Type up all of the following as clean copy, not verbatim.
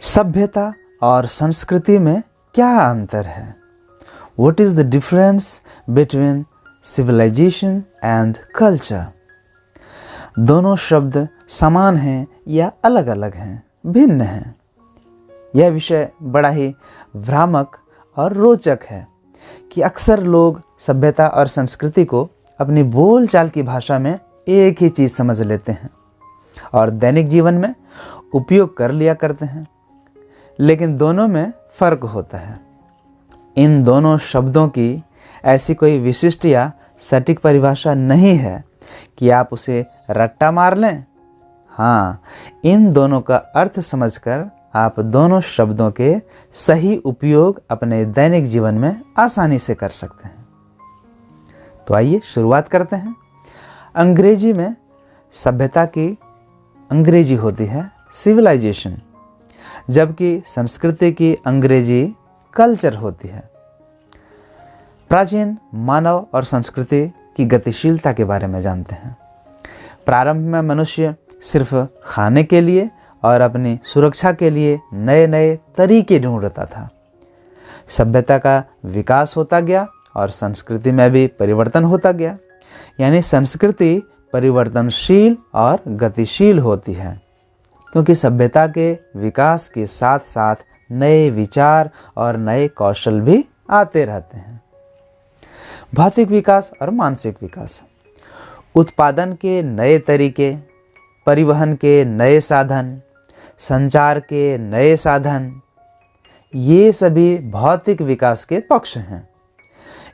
सभ्यता और संस्कृति में क्या अंतर है? What is the difference between civilization and culture? दोनों शब्द समान हैं या अलग अलग हैं, भिन्न हैं? यह विषय बड़ा ही भ्रामक और रोचक है कि अक्सर लोग सभ्यता और संस्कृति को अपनी बोलचाल की भाषा में एक ही चीज़ समझ लेते हैं और दैनिक जीवन में उपयोग कर लिया करते हैं, लेकिन दोनों में फ़र्क होता है। इन दोनों शब्दों की ऐसी कोई विशिष्ट या सटीक परिभाषा नहीं है कि आप उसे रट्टा मार लें। हाँ, इन दोनों का अर्थ समझकर आप दोनों शब्दों के सही उपयोग अपने दैनिक जीवन में आसानी से कर सकते हैं। तो आइए शुरुआत करते हैं। अंग्रेजी में सभ्यता की अंग्रेजी होती है सिविलाइजेशन, जबकि संस्कृति की अंग्रेजी कल्चर होती है। प्राचीन मानव और संस्कृति की गतिशीलता के बारे में जानते हैं। प्रारंभ में मनुष्य सिर्फ खाने के लिए और अपनी सुरक्षा के लिए नए नए तरीके ढूंढता था। सभ्यता का विकास होता गया और संस्कृति में भी परिवर्तन होता गया, यानी संस्कृति परिवर्तनशील और गतिशील होती है, क्योंकि सभ्यता के विकास के साथ साथ नए विचार और नए कौशल भी आते रहते हैं। भौतिक विकास और मानसिक विकास, उत्पादन के नए तरीके, परिवहन के नए साधन, संचार के नए साधन, ये सभी भौतिक विकास के पक्ष हैं,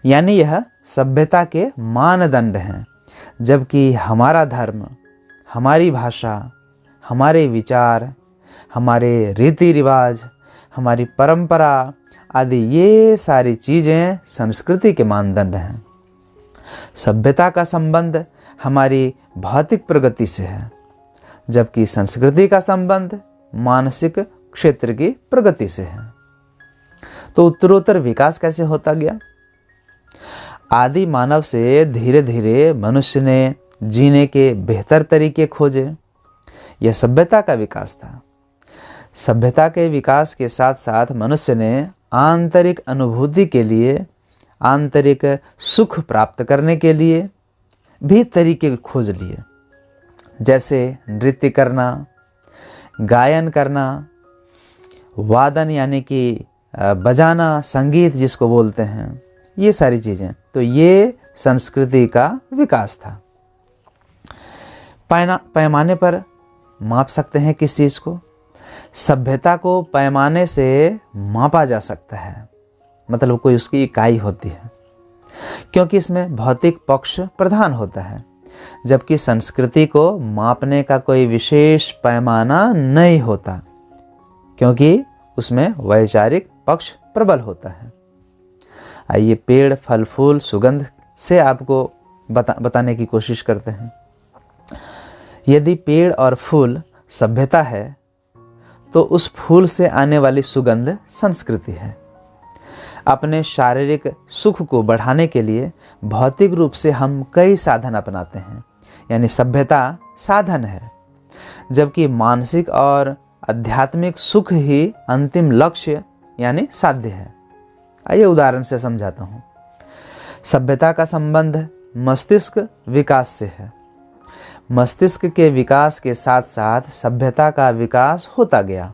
यानी यह सभ्यता के मानदंड हैं। जबकि हमारा धर्म, हमारी भाषा, हमारे विचार, हमारे रीति रिवाज, हमारी परंपरा आदि ये सारी चीज़ें संस्कृति के मानदंड हैं। सभ्यता का संबंध हमारी भौतिक प्रगति से है, जबकि संस्कृति का संबंध मानसिक क्षेत्र की प्रगति से है। तो उत्तरोत्तर विकास कैसे होता गया? आदि मानव से धीरे धीरे मनुष्य ने जीने के बेहतर तरीके खोजे। यह सभ्यता का विकास था। सभ्यता के विकास के साथ साथ मनुष्य ने आंतरिक अनुभूति के लिए, आंतरिक सुख प्राप्त करने के लिए भी तरीके खोज लिए, जैसे नृत्य करना, गायन करना, वादन यानी कि बजाना, संगीत जिसको बोलते हैं, ये सारी चीज़ें। तो ये संस्कृति का विकास था। पैमाने पर माप सकते हैं किस चीज़ को? सभ्यता को पैमाने से मापा जा सकता है, मतलब कोई उसकी इकाई होती है, क्योंकि इसमें भौतिक पक्ष प्रधान होता है, जबकि संस्कृति को मापने का कोई विशेष पैमाना नहीं होता, क्योंकि उसमें वैचारिक पक्ष प्रबल होता है। आइए पेड़, फल, फूल, सुगंध से आपको बताने की कोशिश करते हैं। यदि पेड़ और फूल सभ्यता है, तो उस फूल से आने वाली सुगंध संस्कृति है। अपने शारीरिक सुख को बढ़ाने के लिए भौतिक रूप से हम कई साधन अपनाते हैं, यानी सभ्यता साधन है, जबकि मानसिक और आध्यात्मिक सुख ही अंतिम लक्ष्य यानी साध्य है। आइए उदाहरण से समझाता हूँ। सभ्यता का संबंध मस्तिष्क विकास से है। मस्तिष्क के विकास के साथ साथ सभ्यता का विकास होता गया,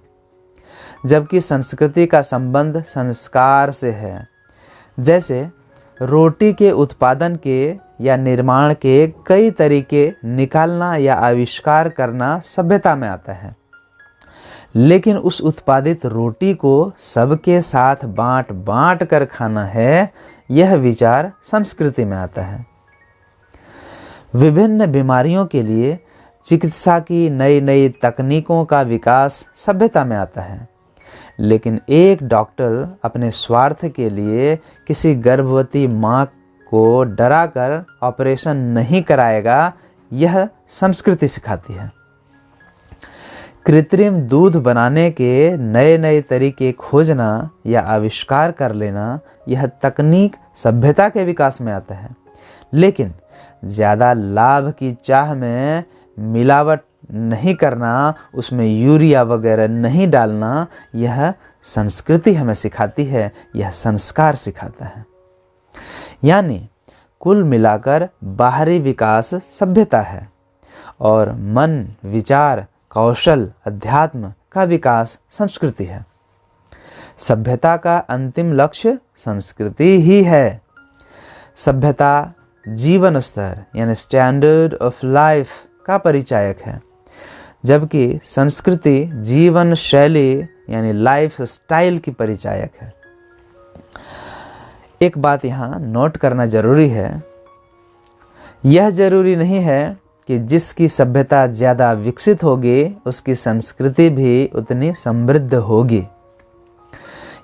जबकि संस्कृति का संबंध संस्कार से है। जैसे रोटी के उत्पादन के या निर्माण के कई तरीके निकालना या आविष्कार करना सभ्यता में आता है, लेकिन उस उत्पादित रोटी को सबके साथ बांट बांट कर खाना है, यह विचार संस्कृति में आता है। विभिन्न बीमारियों के लिए चिकित्सा की नई नई तकनीकों का विकास सभ्यता में आता है, लेकिन एक डॉक्टर अपने स्वार्थ के लिए किसी गर्भवती माँ को डराकर ऑपरेशन नहीं कराएगा, यह संस्कृति सिखाती है। कृत्रिम दूध बनाने के नए नए तरीके खोजना या आविष्कार कर लेना, यह तकनीक सभ्यता के विकास में आता है, लेकिन ज़्यादा लाभ की चाह में मिलावट नहीं करना, उसमें यूरिया वगैरह नहीं डालना, यह संस्कृति हमें सिखाती है, यह संस्कार सिखाता है। यानी कुल मिलाकर बाहरी विकास सभ्यता है और मन, विचार, कौशल, अध्यात्म का विकास संस्कृति है। सभ्यता का अंतिम लक्ष्य संस्कृति ही है। सभ्यता जीवन स्तर यानी स्टैंडर्ड ऑफ लाइफ का परिचायक है, जबकि संस्कृति जीवन शैली यानी लाइफ स्टाइल की परिचायक है। एक बात यहाँ नोट करना जरूरी है, यह जरूरी नहीं है कि जिसकी सभ्यता ज़्यादा विकसित होगी उसकी संस्कृति भी उतनी समृद्ध होगी।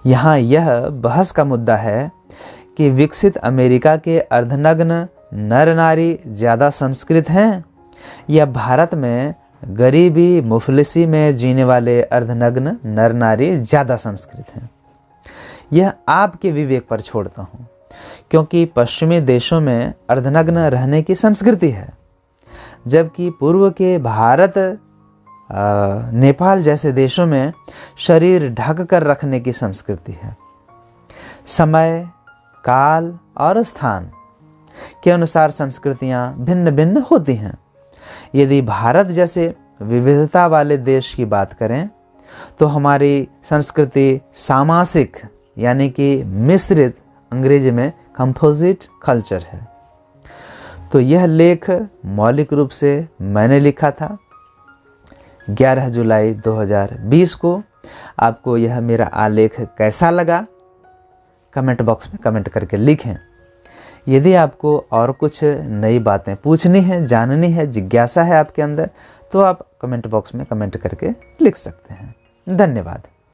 यहाँ यह बहस का मुद्दा है कि विकसित अमेरिका के अर्धनग्न नर नारी ज़्यादा संस्कृत हैं या भारत में गरीबी मुफलिसी में जीने वाले अर्धनग्न नर नारी ज़्यादा संस्कृत हैं। यह आपके विवेक पर छोड़ता हूँ, क्योंकि पश्चिमी देशों में अर्धनग्न रहने की संस्कृति है, जबकि पूर्व के भारत, नेपाल जैसे देशों में शरीर ढक कर रखने की संस्कृति है। समय, काल और स्थान के अनुसार संस्कृतियाँ भिन्न भिन्न होती हैं। यदि भारत जैसे विविधता वाले देश की बात करें तो हमारी संस्कृति सामासिक यानी कि मिश्रित, अंग्रेजी में कंपोजिट कल्चर है। तो यह लेख मौलिक रूप से मैंने लिखा था 11 जुलाई 2020 को। आपको यह मेरा आलेख कैसा लगा कमेंट बॉक्स में कमेंट करके लिखें। यदि आपको और कुछ नई बातें पूछनी है, जाननी है, जिज्ञासा है आपके अंदर, तो आप कमेंट बॉक्स में कमेंट करके लिख सकते हैं। धन्यवाद।